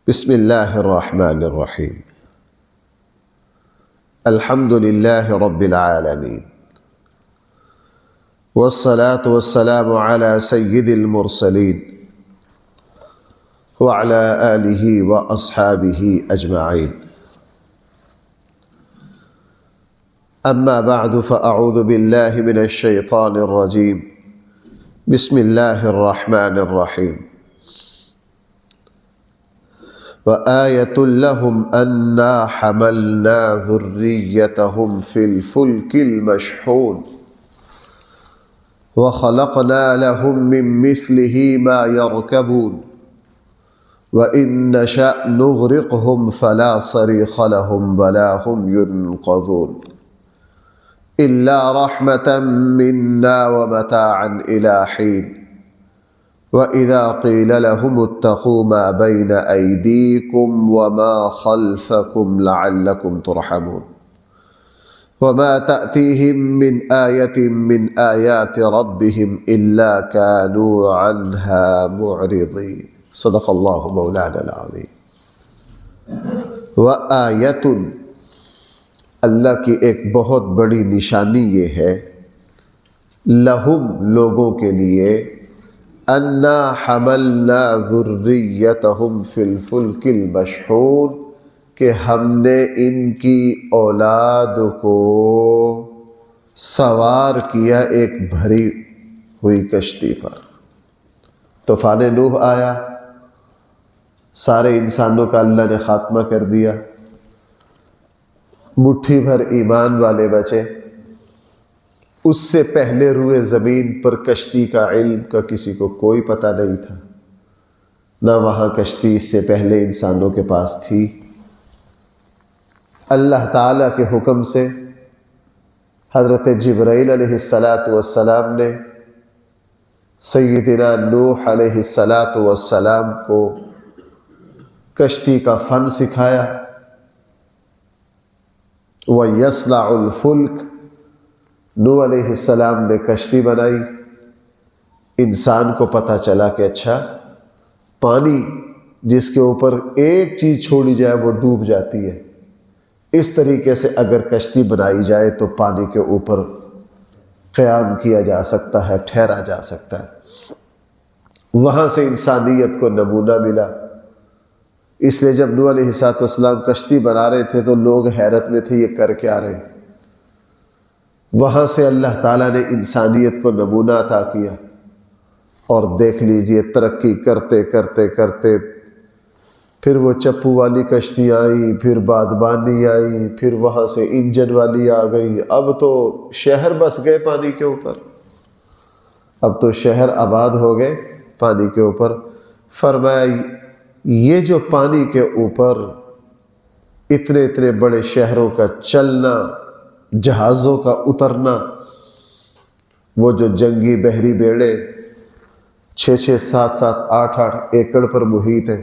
بسم اللہ الرحمن الرحیم الحمد للہ رب العالمین والصلاة والسلام على سید المرسلین وعلى آلہ واصحابہ اجمعین اما بعد فاعوذ باللہ من الشیطان الرجیم بسم اللہ الرحمن الرحیم وآية لهم أنا حملنا ذريتهم في الفلك المشحون وخلقنا لهم من مثله ما يركبون وإن نشأ نغرقهم فلا صريخ لهم ولا هم ينقذون إلا رحمة منا ومتاعا إلى حين وَإِذَا قِيلَ لَهُمُ اتَّقُوا مَا بَيْنَ أَيْدِيكُمْ وَمَا خَلْفَكُمْ لَعَلَّكُمْ تُرْحَمُونَ وَمَا تَأْتِيهِمْ مِنْ آيَةٍ مِنْ آيَاتِ رَبِّهِمْ إِلَّا كَانُوا عَنْهَا مُعْرِضِينَ صدق اللہ مولانا العظیم۔ وآیۃ، اللہ کی ایک بہت بڑی نشانی یہ ہے، لہم لوگوں کے لیے، انا حملنا ذریتہم فی الفلک المشحون کہ ہم نے ان کی اولاد کو سوار کیا ایک بھری ہوئی کشتی پر۔ طوفان نوح آیا، سارے انسانوں کا اللہ نے خاتمہ کر دیا، مٹھی بھر ایمان والے بچے۔ اس سے پہلے روئے زمین پر کشتی کا علم کا کسی کو کوئی پتہ نہیں تھا، نہ وہاں کشتی اس سے پہلے انسانوں کے پاس تھی۔ اللہ تعالیٰ کے حکم سے حضرت جبرائیل علیہ السلام نے سیدنا نوح علیہ السلام کو کشتی کا فن سکھایا۔ وَيَصْنَعُ الْفُلْكَ، نوح علیہ السلام نے کشتی بنائی۔ انسان کو پتہ چلا کہ اچھا، پانی جس کے اوپر ایک چیز چھوڑی جائے وہ ڈوب جاتی ہے، اس طریقے سے اگر کشتی بنائی جائے تو پانی کے اوپر قیام کیا جا سکتا ہے، ٹھہرا جا سکتا ہے۔ وہاں سے انسانیت کو نمونہ ملا۔ اس لیے جب نوح علیہ السلام کشتی بنا رہے تھے تو لوگ حیرت میں تھے، یہ کر کیا رہے ہیں۔ وہاں سے اللہ تعالیٰ نے انسانیت کو نمونہ عطا کیا، اور دیکھ لیجئے ترقی کرتے کرتے کرتے پھر وہ چپو والی کشتی آئی، پھر بادبانی آئی، پھر وہاں سے انجن والی آ گئی، اب تو شہر بس گئے پانی کے اوپر، اب تو شہر آباد ہو گئے پانی کے اوپر۔ فرمایا یہ جو پانی کے اوپر اتنے اتنے بڑے شہروں کا چلنا، جہازوں کا اترنا، وہ جو جنگی بحری بیڑے 6-6 7-7 8-8 ایکڑ پر محیط ہیں،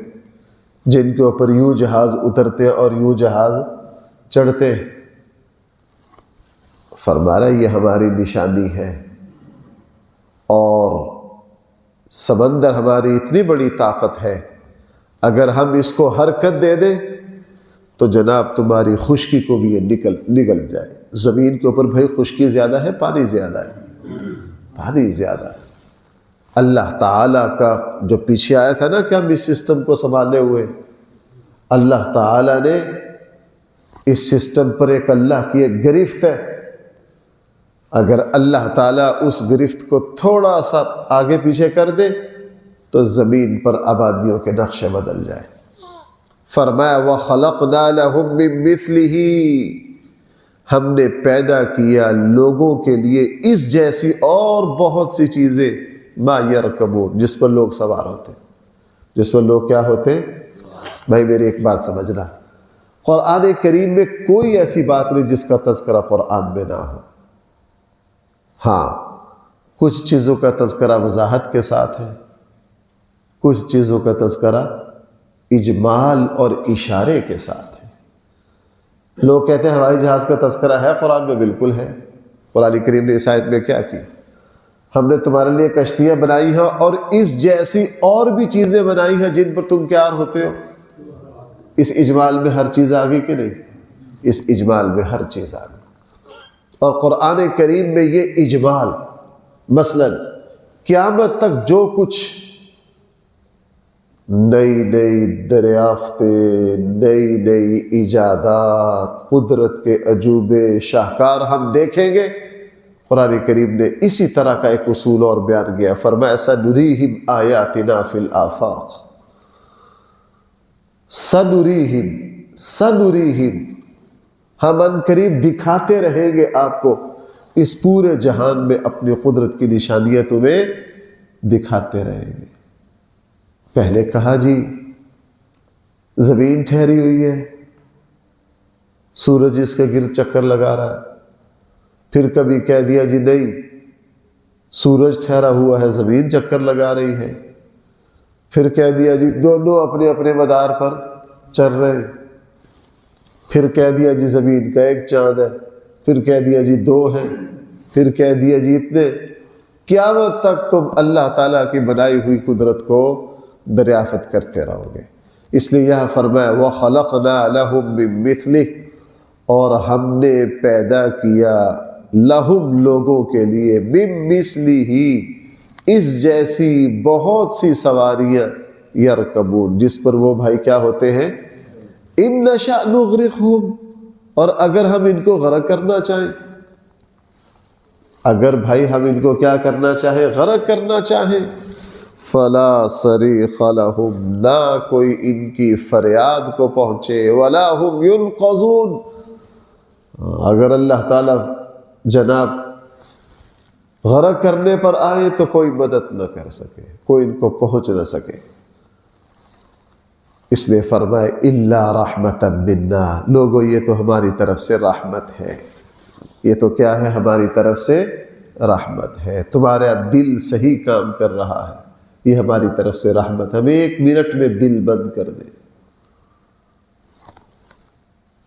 جن کے اوپر یوں جہاز اترتے اور یوں جہاز چڑھتے، فرما رہا یہ ہماری نشانی ہے۔ اور سمندر ہماری اتنی بڑی طاقت ہے، اگر ہم اس کو حرکت دے دیں تو جناب تمہاری خشکی کو بھی یہ نگل جائے۔ زمین کے اوپر بھائی خشکی زیادہ ہے، پانی زیادہ ہے، پانی زیادہ ہے۔ اللہ تعالیٰ کا جو پیچھے آیا تھا نا کہ ہم اس سسٹم کو سنبھالے ہوئے، اللہ تعالیٰ نے اس سسٹم پر ایک اللہ کی ایک گرفت ہے۔ اگر اللہ تعالیٰ اس گرفت کو تھوڑا سا آگے پیچھے کر دے تو زمین پر آبادیوں کے نقشے بدل جائے۔ فرمایا وَخَلَقْنَا لَهُم مِّن مِّثْلِهِ، ہم نے پیدا کیا لوگوں کے لیے اس جیسی اور بہت سی چیزیں، ما یرکبون، جس پر لوگ سوار ہوتے، جس پر لوگ کیا ہوتے۔ بھائی میری ایک بات سمجھنا، قرآن کریم میں کوئی ایسی بات نہیں جس کا تذکرہ قرآن میں نہ ہو۔ ہاں، کچھ چیزوں کا تذکرہ وضاحت کے ساتھ ہے، کچھ چیزوں کا تذکرہ اجمال اور اشارے کے ساتھ ہے۔ لوگ کہتے ہیں ہوائی جہاز کا تذکرہ ہے قرآن میں، بالکل ہے۔ قرآن کریم نے اس آیت میں کیا کی؟ ہم نے تمہارے لیے کشتیاں بنائی ہیں اور اس جیسی اور بھی چیزیں بنائی ہیں جن پر تم کیا ہوتے ہو، اس اجمال میں ہر چیز آ گئی کہ نہیں؟ اس اجمال میں ہر چیز آ گئی۔ اور قرآن کریم میں یہ اجمال، مثلا قیامت تک جو کچھ نئی نئی دریافتیں، نئی نئی ایجادات، قدرت کے عجوبے شاہکار ہم دیکھیں گے، قرآن کریم نے اسی طرح کا ایک اصول اور بیان کیا، فرمایا سنریہم آیاتنا فی الآفاق، سنریہم ہم ان قریب دکھاتے رہیں گے آپ کو اس پورے جہان میں، اپنی قدرت کی نشانیاں تمہیں دکھاتے رہیں گے۔ پہلے کہا جی زمین ٹھہری ہوئی ہے، سورج اس کے گرد چکر لگا رہا ہے، پھر کبھی کہہ دیا جی نہیں سورج ٹھہرا ہوا ہے، زمین چکر لگا رہی ہے، پھر کہہ دیا جی دونوں اپنے اپنے مدار پر چل رہے ہیں، پھر کہہ دیا جی زمین کا ایک چاند ہے، پھر کہہ دیا جی دو ہیں، پھر کہہ دیا جی اتنے۔ قیامت تک تم اللہ تعالیٰ کی بنائی ہوئی قدرت کو دریافت کرتے رہو گے۔ اس لیے یہاں فرمایا وَخَلَقْنَا لَهُم مِّن مِّثْلِهِ، اور ہم نے پیدا کیا لہم لوگوں کے لیے مِن مِّثْلِهِ اس جیسی بہت سی سواریاں یرکبون جس پر وہ بھائی کیا ہوتے ہیں، اِن نَشَأْ نُغْرِقْهُمْ، اور اگر ہم ان کو غرق کرنا چاہیں، اگر بھائی ہم ان کو کیا کرنا چاہیں، غرق کرنا چاہیں، فلا صریخ لہم، نہ کوئی ان کی فریاد کو پہنچے، ولا ہم ینقذون، اگر اللہ تعالیٰ جناب غرق کرنے پر آئے تو کوئی مدد نہ کر سکے، کوئی ان کو پہنچ نہ سکے۔ اس لیے فرمائے الا رحمتا منا، لوگو یہ تو ہماری طرف سے رحمت ہے، یہ تو کیا ہے، ہماری طرف سے رحمت ہے، تمہارا دل صحیح کام کر رہا ہے، یہ ہماری طرف سے رحمت، ہمیں ایک منٹ میں دل بند کر دے،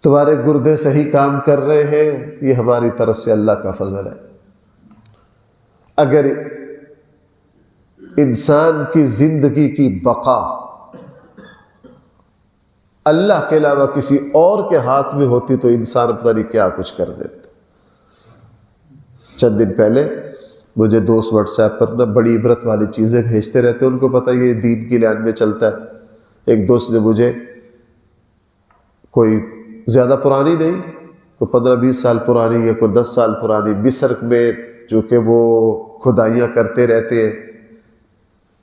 تمہارے گردے صحیح کام کر رہے ہیں، یہ ہماری طرف سے اللہ کا فضل ہے۔ اگر انسان کی زندگی کی بقا اللہ کے علاوہ کسی اور کے ہاتھ میں ہوتی تو انسان پتہ نہیں کیا کچھ کر دیتا۔ چند دن پہلے مجھے دوست واٹس ایپ پر بڑی عبرت والی چیزیں بھیجتے رہتے ہیں، ان کو پتہ یہ دین کی لائن میں چلتا ہے۔ ایک دوست نے مجھے کوئی زیادہ پرانی نہیں، کوئی 15-20 سال پرانی یا کوئی 10 سال پرانی، مصر میں جو کہ وہ کھدائیاں کرتے رہتے ہیں،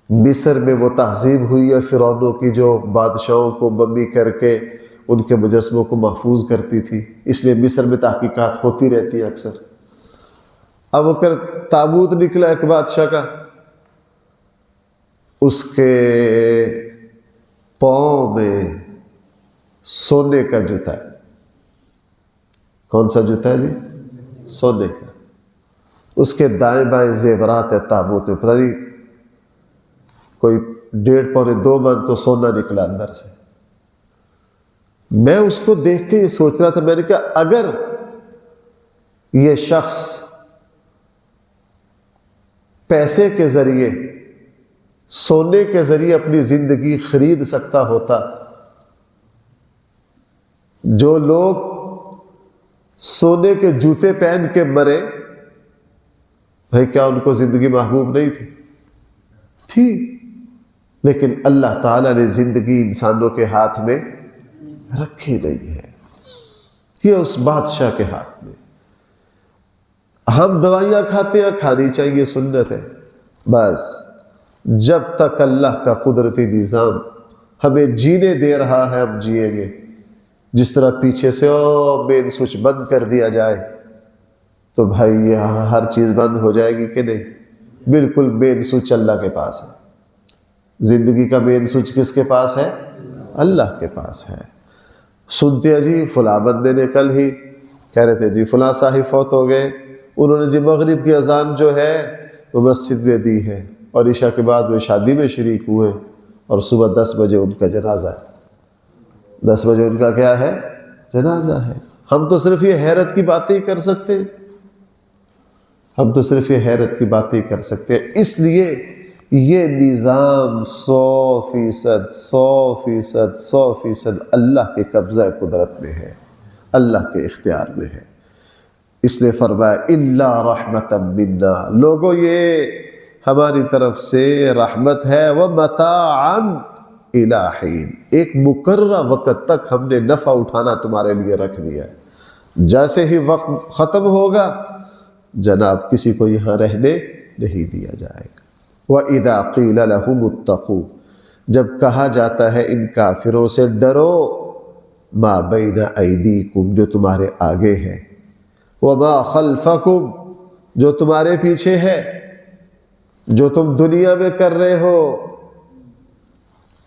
مصر میں وہ تہذیب ہوئی ہے فرعونوں کی جو بادشاہوں کو ممی کر کے ان کے مجسموں کو محفوظ کرتی تھی، اس لیے مصر میں تحقیقات ہوتی رہتی ہیں اکثر۔ اب وہ تابوت نکلا ایک بادشاہ کا، اس کے پاؤں میں سونے کا جوتا ہے۔ کون سا جوتا ہے جی؟ سونے کا۔ اس کے دائیں بائیں زیورات ہے تابوت میں، پتہ نہیں کوئی 1.5-2 من تو سونا نکلا اندر سے۔ میں اس کو دیکھ کے یہ سوچ رہا تھا، میں نے کہا اگر یہ شخص پیسے کے ذریعے، سونے کے ذریعے اپنی زندگی خرید سکتا ہوتا، جو لوگ سونے کے جوتے پہن کے مرے، بھائی کیا ان کو زندگی محبوب نہیں تھی؟ لیکن اللہ تعالیٰ نے زندگی انسانوں کے ہاتھ میں رکھی نہیں ہے، یہ اس بادشاہ کے ہاتھ میں۔ ہم دوائیاں کھاتے ہیں، کھانی چاہیے، سنت ہے، بس جب تک اللہ کا قدرتی نظام ہمیں جینے دے رہا ہے ہم جئیں گے۔ جس طرح پیچھے سے مین سوئچ بند کر دیا جائے تو بھائی یہاں ہر چیز بند ہو جائے گی کہ نہیں؟ بالکل مین سوئچ اللہ کے پاس ہے، زندگی کا مین سوئچ کس کے پاس ہے؟ اللہ کے پاس ہے۔ سنتے ہیں جی فلاں بندے نے کل ہی کہہ رہے تھے جی فلاں صاحب فوت ہو گئے، انہوں نے جی مغرب کی اذان جو ہے وہ مسجد میں دی ہے، اور عشاء کے بعد وہ شادی میں شریک ہوئے، اور صبح 10 بجے ان کا جنازہ ہے۔ 10 بجے ان کا کیا ہے؟ جنازہ ہے۔ ہم تو صرف یہ حیرت کی باتیں ہی کر سکتے ہیں، ہم تو صرف یہ حیرت کی باتیں ہی کر سکتے ہیں، اس لیے یہ نظام 100% اللہ کے قبضہ قدرت میں ہے، اللہ کے اختیار میں ہے۔ اس لیے فرمایا الا رحمتا منا، لوگوں یہ ہماری طرف سے رحمت ہے، ومتاعا الی حین، ایک مقررہ وقت تک ہم نے نفع اٹھانا تمہارے لیے رکھ دیا ہے، جیسے ہی وقت ختم ہوگا جناب کسی کو یہاں رہنے نہیں دیا جائے گا۔ وَإِذَا قِيلَ لَهُمُ اتَّقُوا، جب کہا جاتا ہے ان کافروں سے ڈرو، مَا بَيْنَ أَيْدِيكُمْ، جو تمہارے آگے ہے، وَمَا خَلْفَكُمْ، جو تمہارے پیچھے ہے، جو تم دنیا میں کر رہے ہو،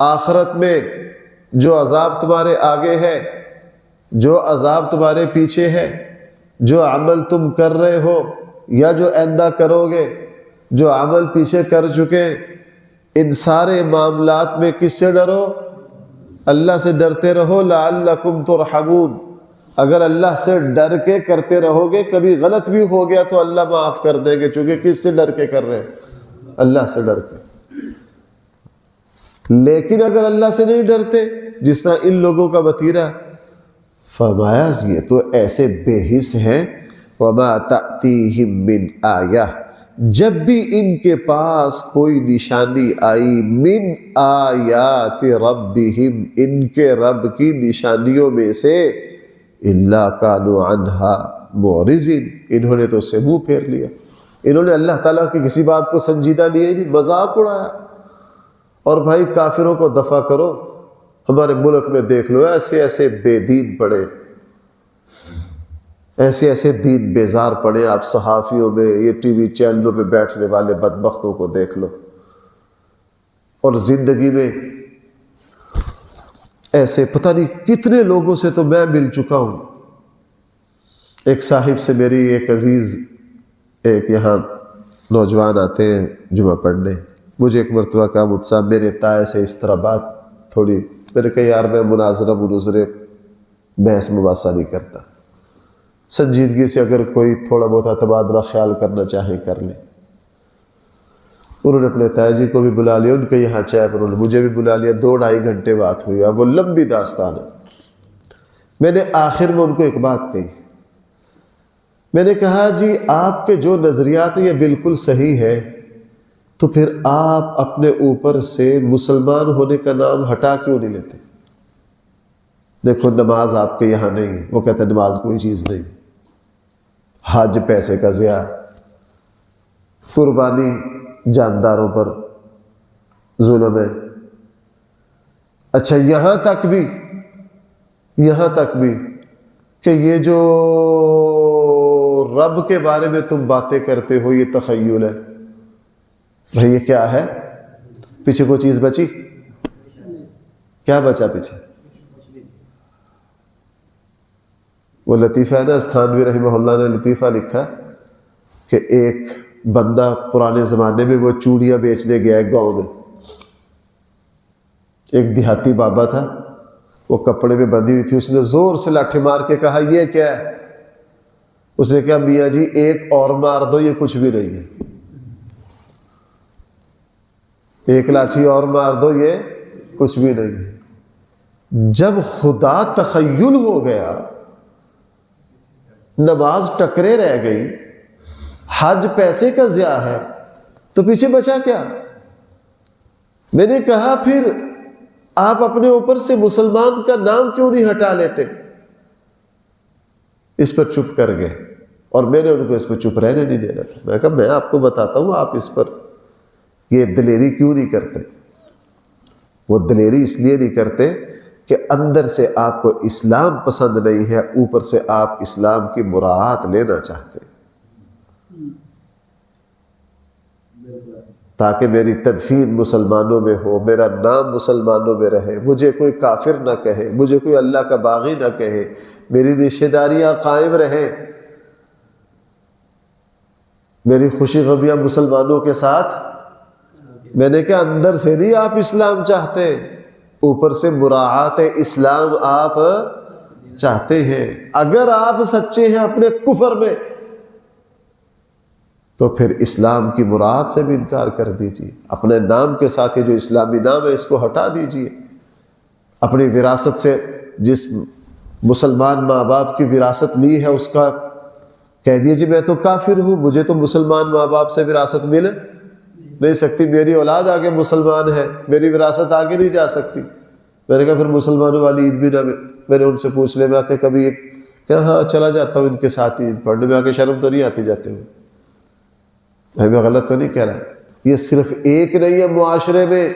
آخرت میں جو عذاب تمہارے آگے ہے، جو عذاب تمہارے پیچھے ہے، جو عمل تم کر رہے ہو یا جو آئندہ کرو گے، جو عمل پیچھے کر چکے، ان سارے معاملات میں کس سے ڈرو؟ اللہ سے ڈرتے رہو، لعلکم ترحمون، اگر اللہ سے ڈر کے کرتے رہو گے، کبھی غلط بھی ہو گیا تو اللہ معاف کر دیں گے، چونکہ کس سے ڈر کے کر رہے ہیں؟ اللہ سے ڈر کے۔ لیکن اگر اللہ سے نہیں ڈرتے، جس طرح ان لوگوں کا وتیرہ، فرمایا یہ تو ایسے بے حس ہیں، وَمَا تَأْتِيهِم مِّنْ آیَةٍ، جب بھی ان کے پاس کوئی نشانی آئی، من آیات ربہم، ان کے رب کی نشانیوں میں سے، الا کانوا عنہا معرضین، انہوں نے تو اس سے منہ پھیر لیا، انہوں نے اللہ تعالیٰ کی کسی بات کو سنجیدہ لیا ہی نہیں، مذاق اڑایا۔ اور بھائی کافروں کو دفع کرو، ہمارے ملک میں دیکھ لو ایسے ایسے بے دین پڑے، ایسے ایسے دین بیزار پڑے، آپ صحافیوں میں، یہ ٹی وی چینلوں پہ بیٹھنے والے بدبختوں کو دیکھ لو، اور زندگی میں ایسے پتہ نہیں کتنے لوگوں سے تو میں مل چکا ہوں۔ ایک صاحب سے میری ایک عزیز، ایک یہاں نوجوان آتے ہیں جمعہ پڑھنے، مجھے ایک مرتبہ کہا مجھ صاحب میرے تائے سے اس طرح بات تھوڑی، میں نے کہا یار میں مناظرے بحث مباحثہ نہیں کرتا، سنجیدگی سے اگر کوئی تھوڑا بہت تبادلہ خیال کرنا چاہے کر لیں۔ انہوں نے اپنے تایا جی کو بھی بلا لیا، ان کے یہاں چائے پر انہوں نے مجھے بھی بلا لیا، 2-2.5 گھنٹے بات ہوئی، اب وہ لمبی داستان ہے۔ میں نے آخر میں ان کو ایک بات کہی، میں نے کہا جی آپ کے جو نظریات ہیں یہ بالکل صحیح ہے، تو پھر آپ اپنے اوپر سے مسلمان ہونے کا نام ہٹا کیوں نہیں لیتے؟ دیکھو نماز آپ کے یہاں نہیں ہے، وہ کہتے ہیں نماز کوئی چیز نہیں، حج پیسے کا ضیاع، قربانی جانداروں پر ظلم ہے۔ اچھا یہاں تک بھی کہ یہ جو رب کے بارے میں تم باتیں کرتے ہو یہ تخیل ہے، بھئی یہ کیا ہے؟ پیچھے کوئی چیز بچی؟ کیا بچا پیچھے؟ وہ لطیفہ ہے نا، استھانوی رحمہ اللہ نے لطیفہ لکھا کہ ایک بندہ پرانے زمانے میں وہ چوڑیاں بیچنے گیا ہے گاؤں میں، ایک دیہاتی بابا تھا، وہ کپڑے میں بندھی ہوئی تھی، اس نے زور سے لاٹھی مار کے کہا یہ کیا ہے؟ اس نے کہا میاں جی ایک اور مار دو، یہ کچھ بھی نہیں ہے، ایک لاٹھی اور مار دو یہ کچھ بھی نہیں ہے۔ جب خدا تخیل ہو گیا، نماز ٹکرے رہ گئی، حج پیسے کا ضیاع ہے، تو پیچھے بچا کیا؟ میں نے کہا پھر آپ اپنے اوپر سے مسلمان کا نام کیوں نہیں ہٹا لیتے؟ اس پر چپ کر گئے، اور میں نے ان کو اس پر چپ رہنے نہیں دینا تھا۔ میں کہا میں آپ کو بتاتا ہوں آپ اس پر یہ دلیری کیوں نہیں کرتے؟ وہ دلیری اس لیے نہیں کرتے کہ اندر سے آپ کو اسلام پسند نہیں ہے، اوپر سے آپ اسلام کی مراعات لینا چاہتے ہیں، تاکہ میری تدفین مسلمانوں میں ہو، میرا نام مسلمانوں میں رہے، مجھے کوئی کافر نہ کہے، مجھے کوئی اللہ کا باغی نہ کہے، میری رشتہ داریاں قائم رہیں، میری خوشی غمیاں مسلمانوں کے ساتھ۔ میں نے کہا اندر سے نہیں آپ اسلام چاہتے، اوپر سے مراعات اسلام آپ چاہتے ہیں۔ اگر آپ سچے ہیں اپنے کفر میں تو پھر اسلام کی مراد سے بھی انکار کر دیجیے، اپنے نام کے ساتھ یہ جو اسلامی نام ہے اس کو ہٹا دیجیے، اپنی وراثت سے جس مسلمان ماں باپ کی وراثت لی ہے اس کا کہہ دیجیے میں تو کافر ہوں، مجھے تو مسلمان ماں باپ سے وراثت مل نہیں سکتی، میری اولاد آگے مسلمان ہے، میری وراثت آگے نہیں جا سکتی۔ میں نے کہا پھر مسلمانوں والی عید بھی نہ، میں نے ان سے پوچھ لیا، میں آ کے کبھی عید کہ ہاں چلا جاتا ہوں ان کے ساتھ عید پڑھنے میں، آ کے شرم تو نہیں آتی جاتے ہوئے؟ بھائی میں غلط تو نہیں کہہ رہا، یہ صرف ایک نہیں ہے، معاشرے میں،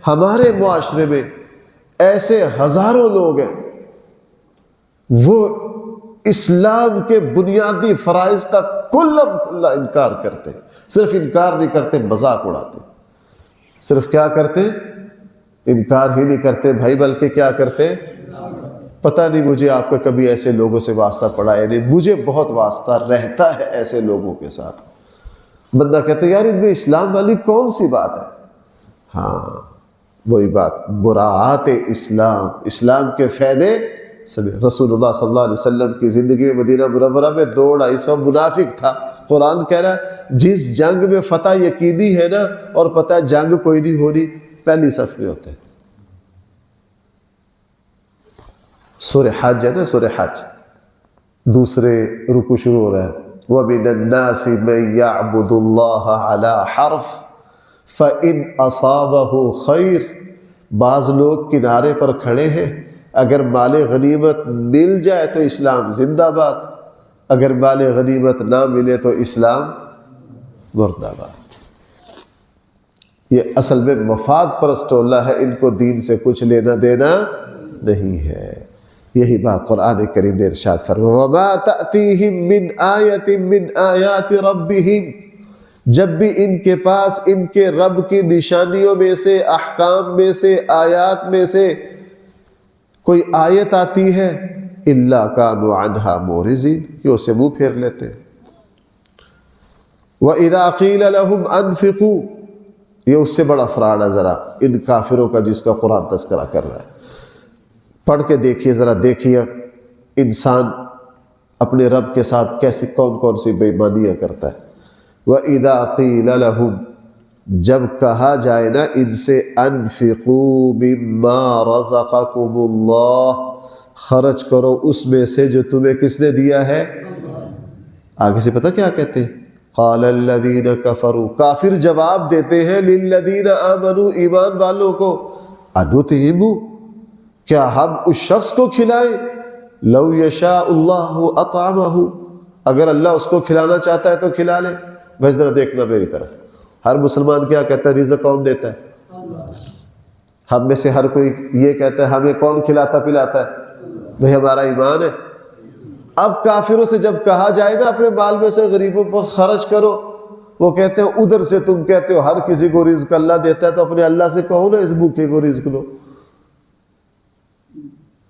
ہمارے معاشرے میں ایسے ہزاروں لوگ ہیں وہ اسلام کے بنیادی فرائض کا کلم کھلا انکار کرتے ہیں، صرف انکار نہیں کرتے، مذاق اڑاتے، صرف کیا کرتے؟ انکار ہی نہیں کرتے بھائی، بلکہ کیا کرتے؟ پتہ نہیں مجھے آپ کا کبھی ایسے لوگوں سے واسطہ پڑا ہے نہیں، مجھے بہت واسطہ رہتا ہے ایسے لوگوں کے ساتھ۔ بندہ کہتا ہے یار ان میں اسلام والی کون سی بات ہے؟ ہاں وہی بات، براعات اسلام، اسلام کے فائدے۔ رسول اللہ صلی اللہ علیہ وسلم کی زندگی میں مدینہ منورہ میں 200-250 منافق تھا، قرآن کہہ رہا ہے جس جنگ میں فتح یقینی ہے نا اور پتہ ہے جنگ کوئی نہیں ہونی، پہلی صف میں ہوتے ہیں۔ سورہ حج ہے نا، سورہ حج دوسرے رکوع شروع ہو رہا ہے، وَمِنَ النَّاسِ مَن يَعْبُدُ اللَّهَ عَلَى حَرْفٍ فَإِنْ أَصَابَهُ خَيْرٌ، بعض لوگ کنارے پر کھڑے ہیں، اگر مال غنیمت مل جائے تو اسلام زندہ باد، اگر مال غنیمت نہ ملے تو اسلام مرد آباد۔ یہ اصل میں مفاد پرست ٹولہ ہے، ان کو دین سے کچھ لینا دینا نہیں ہے۔ یہی بات قرآن کریم نے ارشاد فرمایا وَمَا تَأْتِيهِم مِّنْ آیَةٍ مِّنْ آیَاتِ رَبِّهِمْ، جب بھی ان کے پاس ان کے رب کی نشانیوں میں سے، احکام میں سے، آیات میں سے کوئی آیت آتی ہے اِلَّا كَانُوا عَنْهَا مُعْرِضِينَ، کہ اسے منہ پھیر لیتے ہیں۔ وَإِذَا قِيلَ لَهُمْ أَنفِقُوا، یہ اس سے بڑا فراڈ ہے ذرا ان کافروں کا جس کا قرآن تذکرہ کر رہا ہے۔ پڑھ کے دیکھیے، ذرا دیکھیے انسان اپنے رب کے ساتھ کیسی کون کون سی بے ایمانیاں کرتا ہے۔ وَإِذَا قِيلَ لَهُمْ، جب کہا جائے نا ان سے، انفقوا مما رزقکم اللہ، خرچ کرو اس میں سے جو تمہیں کس نے دیا ہے، آگے سے پتہ کیا کہتے ہیں؟ قال الذین کفروا، کافر جواب دیتے ہیں للذین آمنوا، ایمان والوں کو، انطعم، کیا ہم اس شخص کو کھلائیں، لو یشاء اللہ اطعمہ، اگر اللہ اس کو کھلانا چاہتا ہے تو کھلا لے۔ بھائی ذرا دیکھنا میری طرف، ہر مسلمان کیا کہتا ہے؟ رزق کون دیتا ہے؟ ہم میں سے ہر کوئی یہ کہتا ہے ہمیں کون کھلاتا پلاتا ہے؟ بھئی ہمارا ایمان ہے۔ اب کافروں سے جب کہا جائے نا اپنے مال میں سے غریبوں پر خرچ کرو، وہ کہتے ہیں ادھر سے تم کہتے ہو ہر کسی کو رزق اللہ دیتا ہے، تو اپنے اللہ سے کہو نا اس بھوکے کو رزق دو،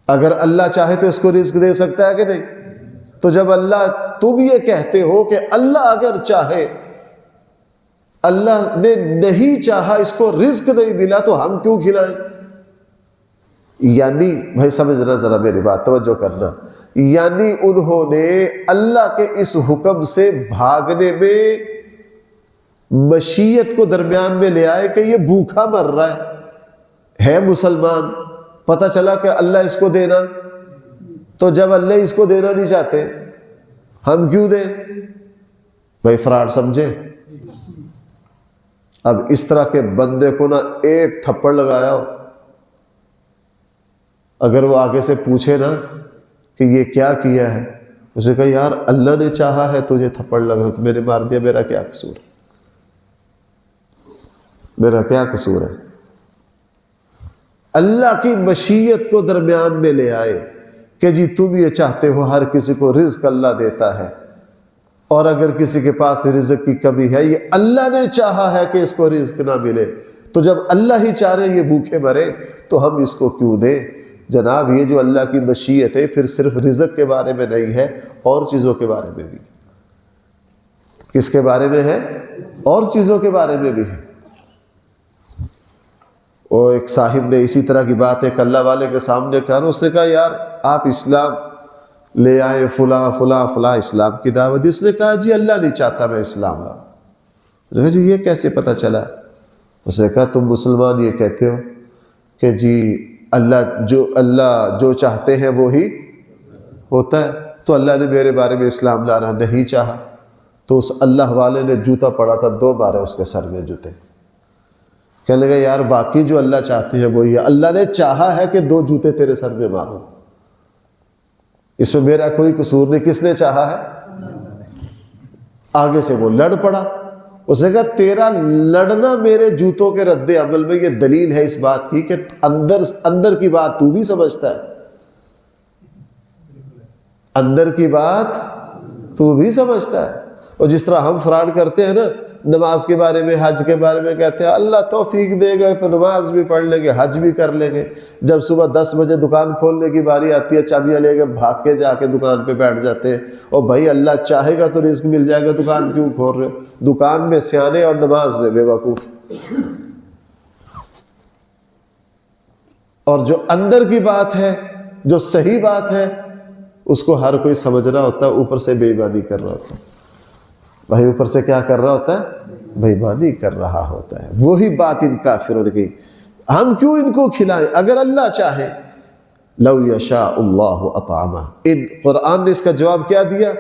اگر اللہ چاہے تو اس کو رزق دے سکتا ہے کہ نہیں؟ تو جب اللہ، تم یہ کہتے ہو کہ اللہ اگر چاہے، اللہ نے نہیں چاہا اس کو رزق نہیں ملا تو ہم کیوں کھلائیں؟ یعنی بھائی سمجھنا ذرا میری بات، توجہ کرنا، یعنی انہوں نے اللہ کے اس حکم سے بھاگنے میں مشیت کو درمیان میں لے آئے کہ یہ بھوکا مر رہا ہے مسلمان، پتہ چلا کہ اللہ اس کو دینا، تو جب اللہ اس کو دینا نہیں چاہتے ہم کیوں دیں؟ بھائی فراڈ سمجھے؟ اب اس طرح کے بندے کو نا ایک تھپڑ لگایا ہو، اگر وہ آگے سے پوچھے نا کہ یہ کیا کیا ہے، اسے کہا یار اللہ نے چاہا ہے تجھے تھپڑ لگ رہا، تو میں نے مار دیا، میرا کیا قصور ہے؟ میرا کیا قصور ہے؟ اللہ کی مشیت کو درمیان میں لے آئے کہ جی تم یہ چاہتے ہو ہر کسی کو رزق اللہ دیتا ہے، اور اگر کسی کے پاس رزق کی کمی ہے، یہ اللہ نے چاہا ہے کہ اس کو رزق نہ ملے، تو جب اللہ ہی چاہ رہے یہ بھوکے مرے تو ہم اس کو کیوں دیں؟ جناب یہ جو اللہ کی مشیت ہے پھر صرف رزق کے بارے میں نہیں ہے، اور چیزوں کے بارے میں بھی۔ کس کے بارے میں ہے؟ اور چیزوں کے بارے میں بھی ہے۔ اور ایک صاحب نے اسی طرح کی بات ایک اللہ والے کے سامنے کہا، اس نے کہا یار آپ اسلام لے آئے، فلاں فلاں فلاں اسلام کی دعوت دی، اس نے کہا جی اللہ نہیں چاہتا میں اسلام لاؤں۔ کہا جی یہ کیسے پتہ چلا؟ اس نے کہا تم مسلمان یہ کہتے ہو کہ جی اللہ جو چاہتے ہیں وہی ہوتا ہے، تو اللہ نے میرے بارے میں اسلام لانا نہیں چاہا، تو اس اللہ والے نے جوتا پڑا تھا 2 بار اس کے سر میں جوتے۔ کہنے لگا یار باقی جو اللہ چاہتے ہیں وہی ہے، اللہ نے چاہا ہے کہ 2 جوتے تیرے سر میں ماروں، اس میں میرا کوئی قصور نہیں، کس نے چاہا ہے؟ آگے سے وہ لڑ پڑا۔ اس نے کہا تیرا لڑنا میرے جوتوں کے رد عمل میں یہ دلیل ہے اس بات کی کہ اندر کی بات تو بھی سمجھتا ہے، اندر کی بات تو بھی سمجھتا ہے۔ اور جس طرح ہم فراڈ کرتے ہیں نا، نماز کے بارے میں، حج کے بارے میں کہتے ہیں اللہ توفیق دے گا تو نماز بھی پڑھ لیں گے، حج بھی کر لیں گے، جب صبح 10 بجے دکان کھولنے کی باری آتی ہے چابیاں لے کے بھاگ کے جا کے دکان پہ بیٹھ جاتے ہیں، اور بھائی اللہ چاہے گا تو رزق مل جائے گا، دکان کیوں کھول رہے ہو؟ دکان میں سیانے اور نماز میں بے وقوف۔ اور جو اندر کی بات ہے، جو صحیح بات ہے، اس کو ہر کوئی سمجھ رہا ہوتا ہے، اوپر سے بے ایمانی کر رہا ہوتا ہے۔ بھائی اوپر سے کیا کر رہا ہوتا ہے؟ بے ایمانی کر رہا ہوتا ہے۔ وہی بات ان کافروں نے کہی، ہم کیوں ان کو کھلائیں اگر اللہ چاہے؟ لو یشاء اللہ اطعمہ۔ قرآن نے اس کا جواب کیا دیا؟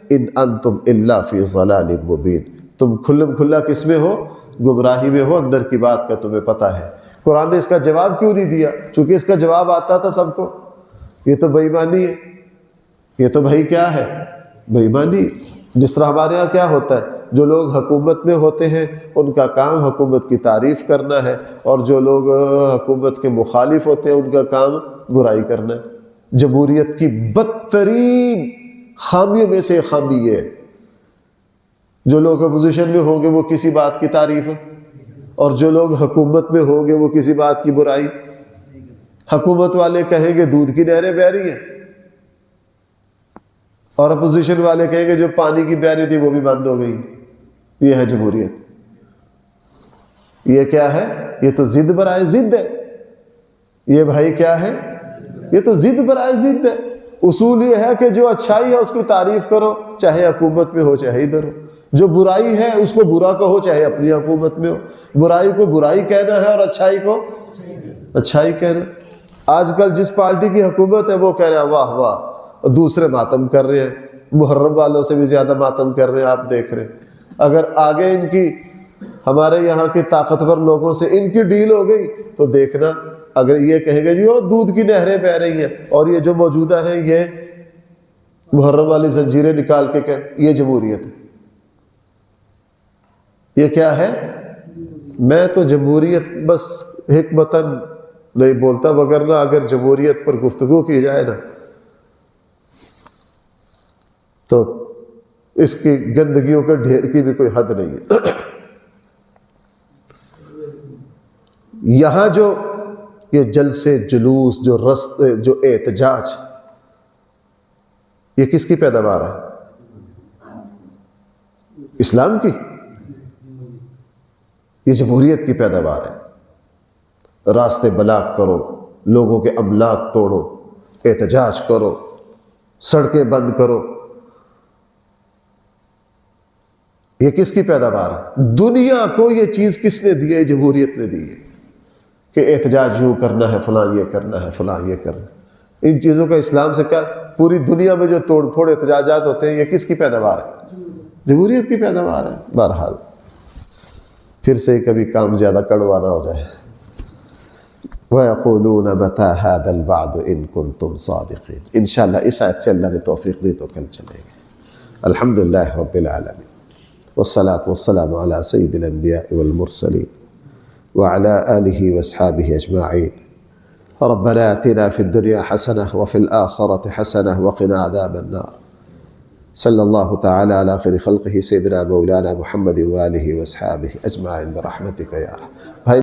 ان انتم الا فی ضلال مبین، تم کھلم کھلا کس میں ہو؟ گمراہی میں ہو، اندر کی بات کا تمہیں پتہ ہے۔ قرآن نے اس کا جواب کیوں نہیں دیا؟ چونکہ اس کا جواب آتا تھا سب کو، یہ تو بے ایمانی ہے، یہ تو بھائی کیا ہے؟ بے ایمانی۔ جس طرح ہمارے ہاں کیا ہوتا ہے، جو لوگ حکومت میں ہوتے ہیں ان کا کام حکومت کی تعریف کرنا ہے، اور جو لوگ حکومت کے مخالف ہوتے ہیں ان کا کام برائی کرنا ہے۔ جمہوریت کی بدترین خامیوں میں سے خامی یہ ہے، جو لوگ اپوزیشن میں ہوں گے وہ کسی بات کی تعریف، اور جو لوگ حکومت میں ہوں گے وہ کسی بات کی برائی۔ حکومت والے کہیں گے دودھ کی نہریں بہہ رہی ہیں، اور اپوزیشن والے کہیں گے جو پانی کی بہ رہی تھی وہ بھی بند ہو گئی۔ یہ ہے جمہوریت۔ یہ کیا ہے؟ یہ تو ضد برائے ضد ہے۔ یہ بھائی کیا ہے؟ یہ تو ضد برائے ضد ہے۔ اصول یہ ہے کہ جو اچھائی ہے اس کی تعریف کرو، چاہے حکومت میں ہو چاہے ادھر ہو۔ جو برائی ہے اس کو برا کہو، چاہے اپنی حکومت میں ہو۔ برائی کو برائی کہنا ہے اور اچھائی کو اچھائی کہنا۔ آج کل جس پارٹی کی حکومت ہے وہ کہہ رہے ہیں واہ واہ، اور دوسرے ماتم کر رہے ہیں، محرم والوں سے بھی زیادہ ماتم کر رہے ہیں، آپ دیکھ رہے ہیں۔ اگر آگے ان کی، ہمارے یہاں کے طاقتور لوگوں سے ان کی ڈیل ہو گئی تو دیکھنا، اگر یہ کہے گا جی وہ دودھ کی نہریں بہ رہی ہیں، اور یہ جو موجودہ ہیں یہ محرم والی زنجیریں نکال کے کہ یہ جمہوریت ہے۔ یہ کیا ہے؟ میں تو جمہوریت بس حکمتاً نہیں بولتا، وگرنہ اگر جمہوریت پر گفتگو کی جائے نا تو اس کی گندگیوں کے ڈھیر کی بھی کوئی حد نہیں ہے۔ یہاں جو یہ جلسے، جلوس، جو رستے، جو احتجاج، یہ کس کی پیداوار ہے؟ اسلام کی؟ یہ جمہوریت کی پیداوار ہے۔ راستے بلاک کرو، لوگوں کے املاک توڑو، احتجاج کرو، سڑکیں بند کرو، یہ کس کی پیداوار ہے؟ دنیا کو یہ چیز کس نے دی ہے؟ جمہوریت نے دی ہے کہ احتجاج یوں کرنا ہے، فلاں یہ کرنا ہے، فلاں یہ کرنا ہے۔ ان چیزوں کا اسلام سے کیا؟ پوری دنیا میں جو توڑ پھوڑ احتجاجات ہوتے ہیں یہ کس کی پیداوار ہے؟ جمہوریت کی پیداوار ہے۔ بہرحال پھر سے کبھی کام زیادہ کڑوا نہ ہو جائے۔ وَيَقُولُونَ مَتَى هَذَا الْوَعْدُ إِن كُنتُمْ صَادِقِينَ۔ انشاءاللہ اس آیت سے اللہ نے توفیق دی تو کل چلیں گے۔ الحمدللہ رب العالمین، والصلاة والسلام على سید الانبیاء والمرسلین وعلى آلہ واصحابہ اجمعین۔ ربنا آتنا في الدنيا حسنة وفي الآخرة حسنة وقنا عذاب النار۔ صلی اللہ تعالی علی خیر خلقہ سیدنا مولانا محمد وآلہ واصحابہ اجمعین برحمتک یا رحمن۔